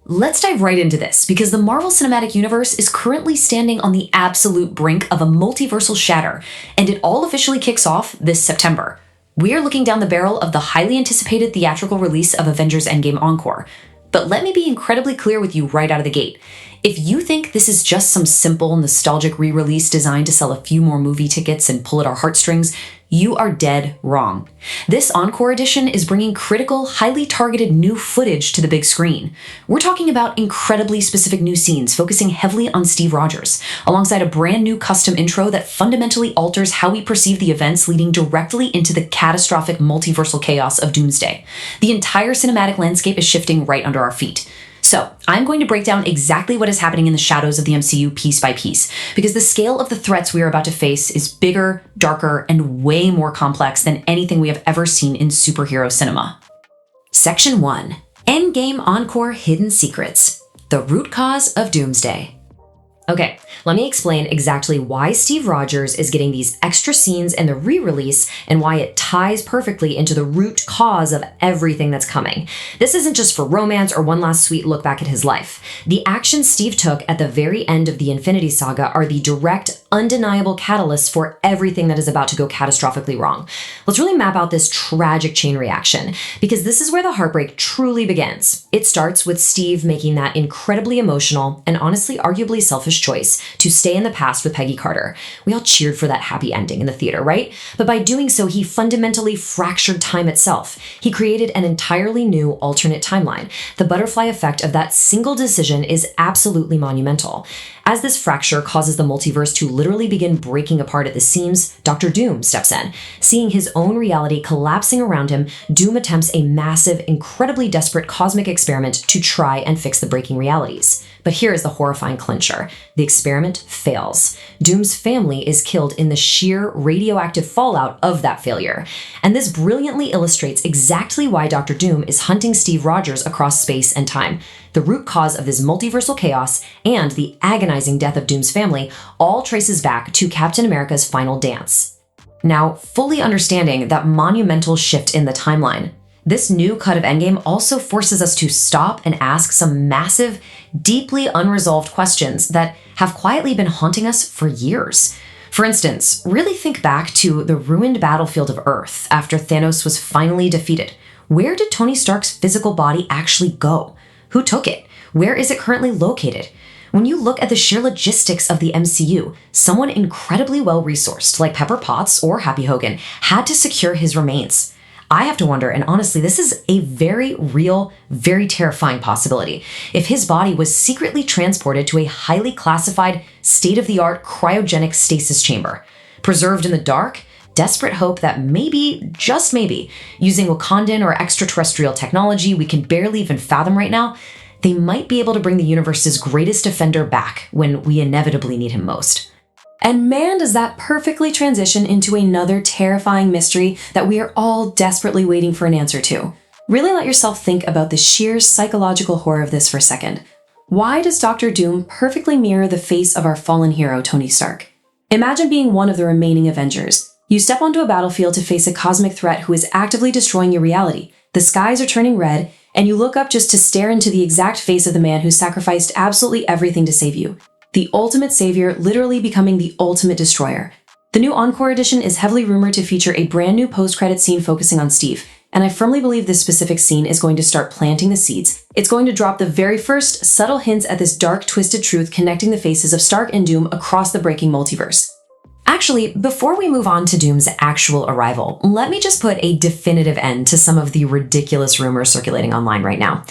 Let's dive right into this because the Marvel Cinematic Universe is currently standing on the absolute brink of a multiversal shatter, and it all officially kicks off this September. We are looking down the barrel of the highly anticipated theatrical release of Avengers Endgame Encore. But let me be incredibly clear with you right out of the gate. If you think this is just some simple, nostalgic re-release designed to sell a few more movie tickets and pull at our heartstrings, you are dead wrong. This Encore edition is bringing critical, highly targeted new footage to the big screen. We're talking about incredibly specific new scenes focusing heavily on Steve Rogers, alongside a brand new custom intro that fundamentally alters how we perceive the events leading directly into the catastrophic multiversal chaos of Doomsday. The entire cinematic landscape is shifting right under our feet. So, I'm going to break down exactly what is happening in the shadows of the MCU piece by piece, because the scale of the threats we are about to face is bigger, darker, and way more complex than anything we have ever seen in superhero cinema. Section 1. Endgame Encore Hidden Secrets. The root cause of Doomsday. Okay, let me explain exactly why Steve Rogers is getting these extra scenes in the re-release and why it ties perfectly into the root cause of everything that's coming. This isn't just for romance or one last sweet look back at his life. The actions Steve took at the very end of the Infinity Saga are the direct, undeniable catalysts for everything that is about to go catastrophically wrong. Let's really map out this tragic chain reaction, because this is where the heartbreak truly begins. It starts with Steve making that incredibly emotional and honestly arguably selfish choice to stay in the past with Peggy Carter. We all cheered for that happy ending in the theater, right? But by doing so, he fundamentally fractured time itself. He created an entirely new alternate timeline. The butterfly effect of that single decision is absolutely monumental. As this fracture causes the multiverse to literally begin breaking apart at the seams, Dr. Doom steps in. Seeing his own reality collapsing around him, Doom attempts a massive, incredibly desperate cosmic experiment to try and fix the breaking realities. But here is the horrifying clincher. The experiment fails. Doom's family is killed in the sheer radioactive fallout of that failure. And this brilliantly illustrates exactly why Dr. Doom is hunting Steve Rogers across space and time. The root cause of this multiversal chaos and the agonizing death of Doom's family all traces back to Captain America's final dance. Now, fully understanding that monumental shift in the timeline, this new cut of Endgame also forces us to stop and ask some massive, deeply unresolved questions that have quietly been haunting us for years. For instance, really think back to the ruined battlefield of Earth after Thanos was finally defeated. Where did Tony Stark's physical body actually go? Who took it? Where is it currently located? When you look at the sheer logistics of the MCU, someone incredibly well-resourced like Pepper Potts or Happy Hogan had to secure his remains. I have to wonder, and honestly, this is a very real, very terrifying possibility. If his body was secretly transported to a highly classified, state-of-the-art cryogenic stasis chamber, preserved in the dark, desperate hope that maybe, just maybe, using Wakandan or extraterrestrial technology we can barely even fathom right now, they might be able to bring the universe's greatest defender back when we inevitably need him most. And man, does that perfectly transition into another terrifying mystery that we are all desperately waiting for an answer to. Really let yourself think about the sheer psychological horror of this for a second. Why does Dr. Doom perfectly mirror the face of our fallen hero, Tony Stark? Imagine being one of the remaining Avengers. You step onto a battlefield to face a cosmic threat who is actively destroying your reality. The skies are turning red, and you look up just to stare into the exact face of the man who sacrificed absolutely everything to save you. The ultimate savior literally becoming the ultimate destroyer. The new Encore edition is heavily rumored to feature a brand new post-credit scene focusing on Steve, and I firmly believe this specific scene is going to start planting the seeds. It's going to drop the very first subtle hints at this dark, twisted truth connecting the faces of Stark and Doom across the breaking multiverse. Actually, before we move on to Doom's actual arrival, let me just put a definitive end to some of the ridiculous rumors circulating online right now.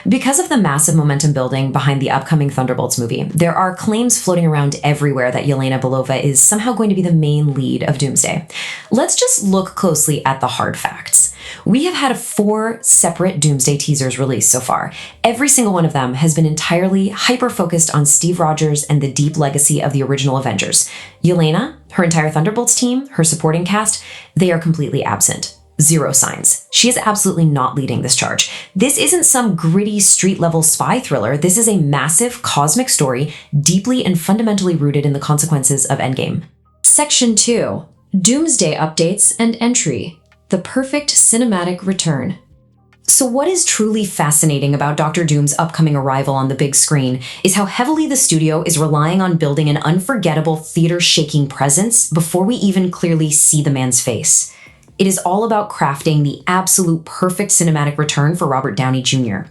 Because of the massive momentum building behind the upcoming Thunderbolts movie, there are claims floating around everywhere that Yelena Belova is somehow going to be the main lead of Doomsday. Let's just look closely at the hard facts. We have had 4 separate Doomsday teasers released so far. Every single one of them has been entirely hyper-focused on Steve Rogers and the deep legacy of the original Avengers. Yelena, her entire Thunderbolts team, her supporting cast, they are completely absent. 0 signs. She is absolutely not leading this charge. This isn't some gritty street-level spy thriller. This is a massive cosmic story, deeply and fundamentally rooted in the consequences of Endgame. Section 2. Doomsday updates and entry. The perfect cinematic return. So what is truly fascinating about Doctor Doom's upcoming arrival on the big screen is how heavily the studio is relying on building an unforgettable theater-shaking presence before we even clearly see the man's face. It is all about crafting the absolute perfect cinematic return for Robert Downey Jr.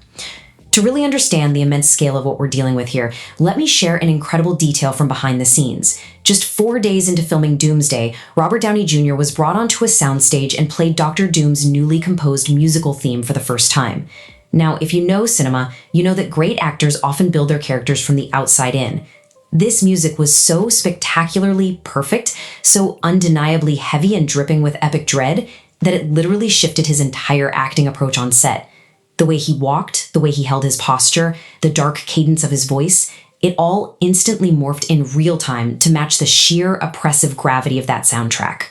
To really understand the immense scale of what we're dealing with here, let me share an incredible detail from behind the scenes. Just 4 days into filming Doomsday, Robert Downey Jr. was brought onto a soundstage and played Doctor Doom's newly composed musical theme for the first time. Now, if you know cinema, you know that great actors often build their characters from the outside in. This music was so spectacularly perfect, so undeniably heavy and dripping with epic dread, that it literally shifted his entire acting approach on set. The way he walked, the way he held his posture, the dark cadence of his voice, it all instantly morphed in real time to match the sheer oppressive gravity of that soundtrack.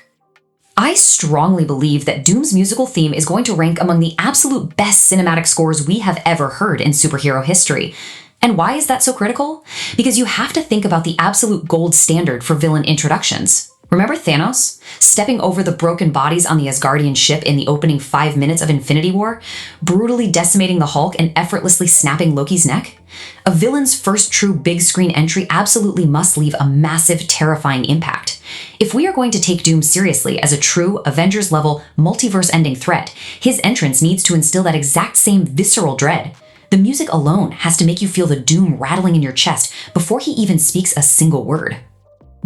I strongly believe that Doom's musical theme is going to rank among the absolute best cinematic scores we have ever heard in superhero history. And why is that so critical? Because you have to think about the absolute gold standard for villain introductions. Remember Thanos stepping over the broken bodies on the Asgardian ship in the opening 5 minutes of Infinity War, brutally decimating the Hulk and effortlessly snapping Loki's neck? A villain's first true big screen entry absolutely must leave a massive, terrifying impact. If we are going to take Doom seriously as a true Avengers-level, multiverse-ending threat, his entrance needs to instill that exact same visceral dread. The music alone has to make you feel the doom rattling in your chest before he even speaks a single word.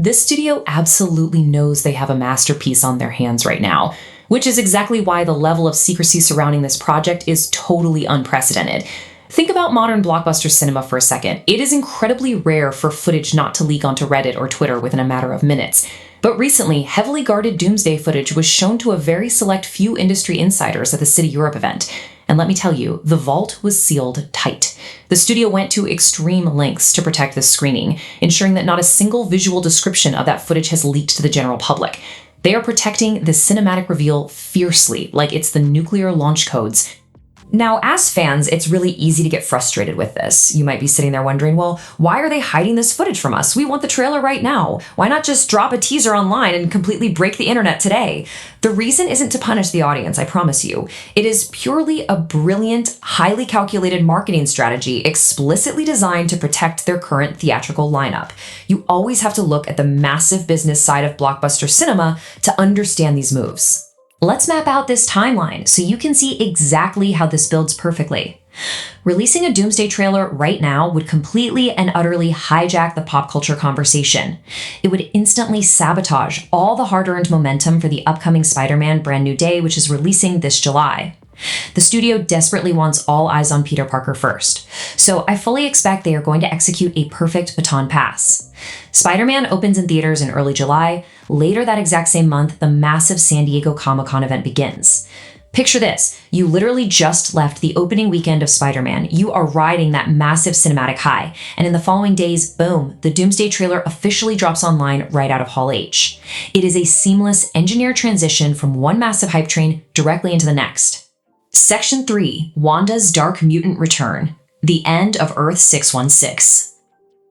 This studio absolutely knows they have a masterpiece on their hands right now, which is exactly why the level of secrecy surrounding this project is totally unprecedented. Think about modern blockbuster cinema for a second. It is incredibly rare for footage not to leak onto Reddit or Twitter within a matter of minutes. But recently, heavily guarded Doomsday footage was shown to a very select few industry insiders at the City Europe event. And let me tell you, the vault was sealed tight. The studio went to extreme lengths to protect this screening, ensuring that not a single visual description of that footage has leaked to the general public. They are protecting the cinematic reveal fiercely, like it's the nuclear launch codes. Now, as fans, it's really easy to get frustrated with this. You might be sitting there wondering, well, why are they hiding this footage from us? We want the trailer right now. Why not just drop a teaser online and completely break the internet today? The reason isn't to punish the audience, I promise you. It is purely a brilliant, highly calculated marketing strategy explicitly designed to protect their current theatrical lineup. You always have to look at the massive business side of blockbuster cinema to understand these moves. Let's map out this timeline so you can see exactly how this builds perfectly. Releasing a Doomsday trailer right now would completely and utterly hijack the pop culture conversation. It would instantly sabotage all the hard-earned momentum for the upcoming Spider-Man Brand New Day, which is releasing this July. The studio desperately wants all eyes on Peter Parker first, so I fully expect they are going to execute a perfect baton pass. Spider-Man opens in theaters in early July. Later that exact same month, the massive San Diego Comic-Con event begins. Picture this, you literally just left the opening weekend of Spider-Man. You are riding that massive cinematic high, and in the following days, boom, the Doomsday trailer officially drops online right out of Hall H. It is a seamless engineered transition from one massive hype train directly into the next. Section 3, Wanda's Dark Mutant Return, the end of Earth 616.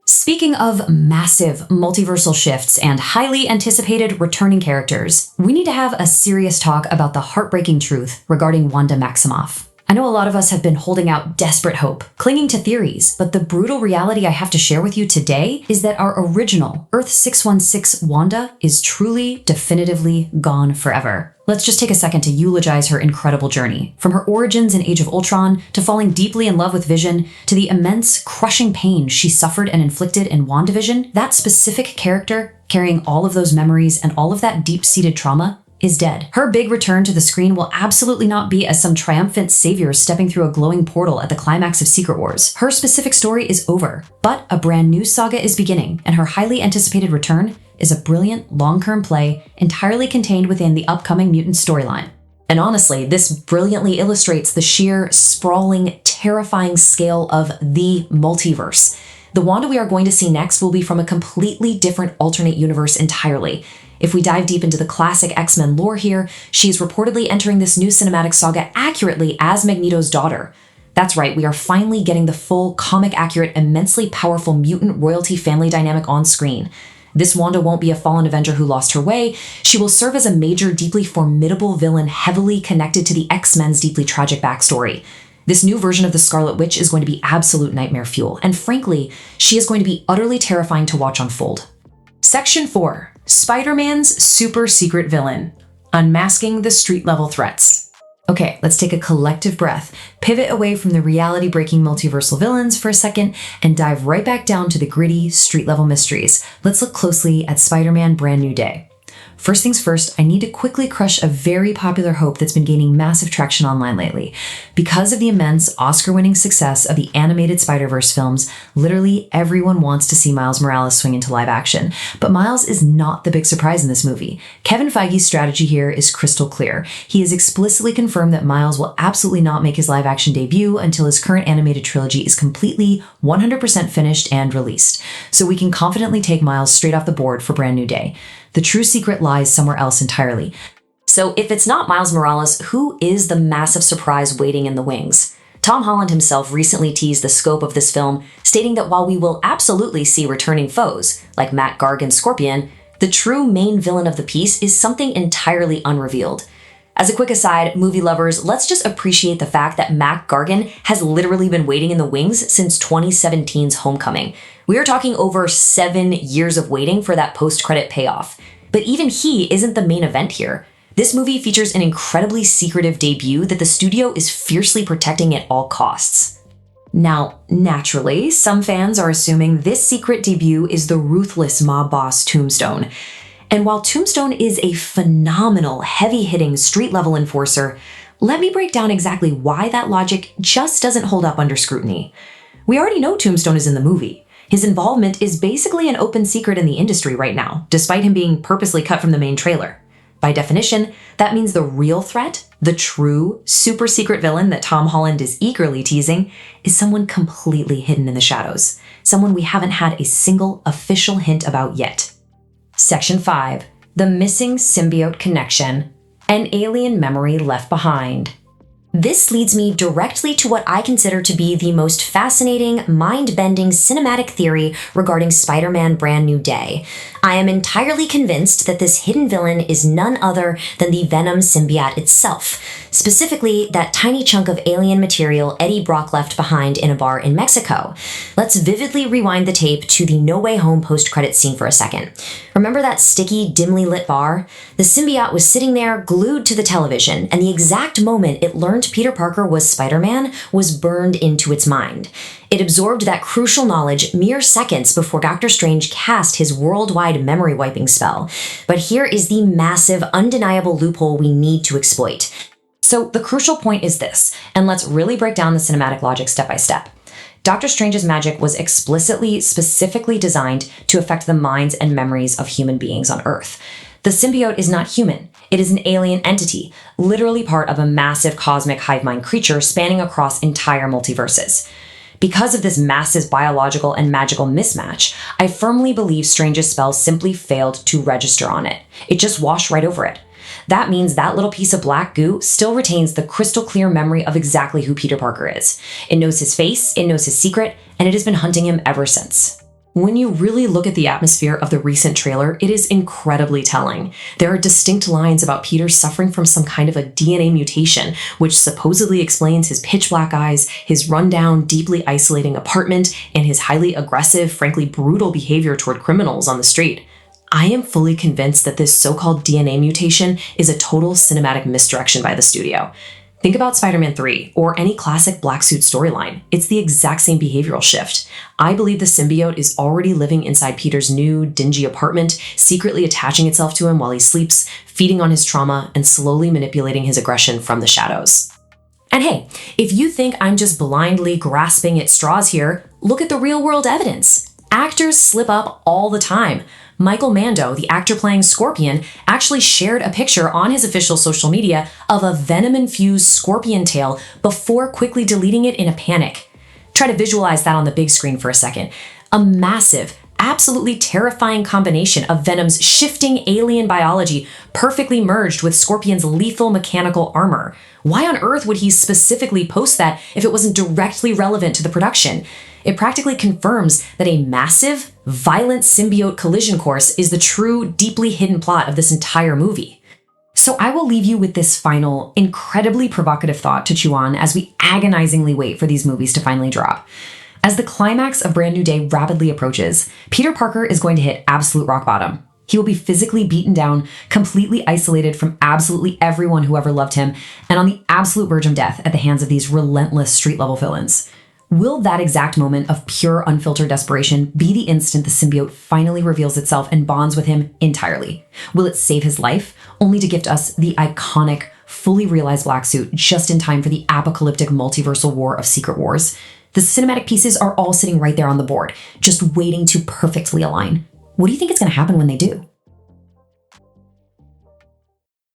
Speaking of massive multiversal shifts and highly anticipated returning characters, we need to have a serious talk about the heartbreaking truth regarding Wanda Maximoff. I know a lot of us have been holding out desperate hope, clinging to theories, but the brutal reality I have to share with you today is that our original Earth 616 Wanda is truly, definitively gone forever. Let's just take a second to eulogize her incredible journey. From her origins in Age of Ultron, to falling deeply in love with Vision, to the immense, crushing pain she suffered and inflicted in WandaVision, that specific character, carrying all of those memories and all of that deep-seated trauma, is dead. Her big return to the screen will absolutely not be as some triumphant savior stepping through a glowing portal at the climax of Secret Wars. Her specific story is over, but a brand new saga is beginning, and her highly anticipated return is a brilliant, long-term play entirely contained within the upcoming mutant storyline. And honestly, this brilliantly illustrates the sheer, sprawling, terrifying scale of the multiverse. The Wanda we are going to see next will be from a completely different alternate universe entirely. If we dive deep into the classic X-Men lore here, she is reportedly entering this new cinematic saga accurately as Magneto's daughter. That's right, we are finally getting the full, comic-accurate, immensely powerful mutant royalty family dynamic on screen. This Wanda won't be a fallen Avenger who lost her way. She will serve as a major, deeply formidable villain heavily connected to the X-Men's deeply tragic backstory. This new version of the Scarlet Witch is going to be absolute nightmare fuel, and frankly, she is going to be utterly terrifying to watch unfold. Section 4. Spider-Man's super secret villain. Unmasking the street-level threats. Okay, let's take a collective breath, pivot away from the reality-breaking multiversal villains for a second, and dive right back down to the gritty, street-level mysteries. Let's look closely at Spider-Man Brand New Day. First things first, I need to quickly crush a very popular hope that's been gaining massive traction online lately. Because of the immense Oscar-winning success of the animated Spider-Verse films, literally everyone wants to see Miles Morales swing into live action. But Miles is not the big surprise in this movie. Kevin Feige's strategy here is crystal clear. He has explicitly confirmed that Miles will absolutely not make his live action debut until his current animated trilogy is completely 100% finished and released. So we can confidently take Miles straight off the board for Brand New Day. The true secret lies somewhere else entirely. So if it's not Miles Morales, who is the massive surprise waiting in the wings? Tom Holland himself recently teased the scope of this film, stating that while we will absolutely see returning foes, like Matt Gargan's Scorpion, the true main villain of the piece is something entirely unrevealed. As a quick aside, movie lovers, let's just appreciate the fact that Matt Gargan has literally been waiting in the wings since 2017's Homecoming. We are talking over 7 years of waiting for that post-credit payoff. But even he isn't the main event here. This movie features an incredibly secretive debut that the studio is fiercely protecting at all costs. Now, naturally, some fans are assuming this secret debut is the ruthless mob boss Tombstone. And while Tombstone is a phenomenal, heavy-hitting, street-level enforcer, let me break down exactly why that logic just doesn't hold up under scrutiny. We already know Tombstone is in the movie. His involvement is basically an open secret in the industry right now, despite him being purposely cut from the main trailer. By definition, that means the real threat, the true, super secret villain that Tom Holland is eagerly teasing, is someone completely hidden in the shadows. Someone we haven't had a single official hint about yet. Section 5. The missing symbiote connection. An alien memory left behind. This leads me directly to what I consider to be the most fascinating, mind-bending cinematic theory regarding Spider-Man Brand New Day. I am entirely convinced that this hidden villain is none other than the Venom symbiote itself, specifically that tiny chunk of alien material Eddie Brock left behind in a bar in Mexico. Let's vividly rewind the tape to the No Way Home post-credit scene for a second. Remember that sticky, dimly lit bar? The symbiote was sitting there glued to the television, and the exact moment it learned Peter Parker was Spider-Man was burned into its mind. It absorbed that crucial knowledge mere seconds before Doctor Strange cast his worldwide memory wiping spell. But here is the massive, undeniable loophole we need to exploit. So the crucial point is this, and let's really break down the cinematic logic step by step. Doctor Strange's magic was specifically designed to affect the minds and memories of human beings on Earth. The symbiote is not human. It is an alien entity, literally part of a massive cosmic hive mind creature spanning across entire multiverses. Because of this massive biological and magical mismatch, I firmly believe Strange's spell simply failed to register on it. It just washed right over it. That means that little piece of black goo still retains the crystal clear memory of exactly who Peter Parker is. It knows his face, it knows his secret, and it has been hunting him ever since. When you really look at the atmosphere of the recent trailer, it is incredibly telling. There are distinct lines about Peter suffering from some kind of a DNA mutation, which supposedly explains his pitch black eyes, his rundown, deeply isolating apartment, and his highly aggressive, frankly brutal behavior toward criminals on the street. I am fully convinced that this so-called DNA mutation is a total cinematic misdirection by the studio. Think about Spider-Man 3 or any classic black suit storyline. It's the exact same behavioral shift. I believe the symbiote is already living inside Peter's new, dingy apartment, secretly attaching itself to him while he sleeps, feeding on his trauma, and slowly manipulating his aggression from the shadows. And hey, if you think I'm just blindly grasping at straws here, look at the real-world evidence. Actors slip up all the time. Michael Mando, the actor playing Scorpion, actually shared a picture on his official social media of a venom-infused scorpion tail before quickly deleting it in a panic. Try to visualize that on the big screen for a second. A massive, absolutely terrifying combination of Venom's shifting alien biology perfectly merged with Scorpion's lethal mechanical armor. Why on earth would he specifically post that if it wasn't directly relevant to the production? It practically confirms that a massive, violent symbiote collision course is the true, deeply hidden plot of this entire movie. So I will leave you with this final, incredibly provocative thought to chew on as we agonizingly wait for these movies to finally drop. As the climax of Brand New Day rapidly approaches, Peter Parker is going to hit absolute rock bottom. He will be physically beaten down, completely isolated from absolutely everyone who ever loved him, and on the absolute verge of death at the hands of these relentless street-level villains. Will that exact moment of pure, unfiltered desperation be the instant the symbiote finally reveals itself and bonds with him entirely? Will it save his life, only to gift us the iconic, fully realized black suit just in time for the apocalyptic multiversal war of Secret Wars? The cinematic pieces are all sitting right there on the board, just waiting to perfectly align. What do you think is going to happen when they do?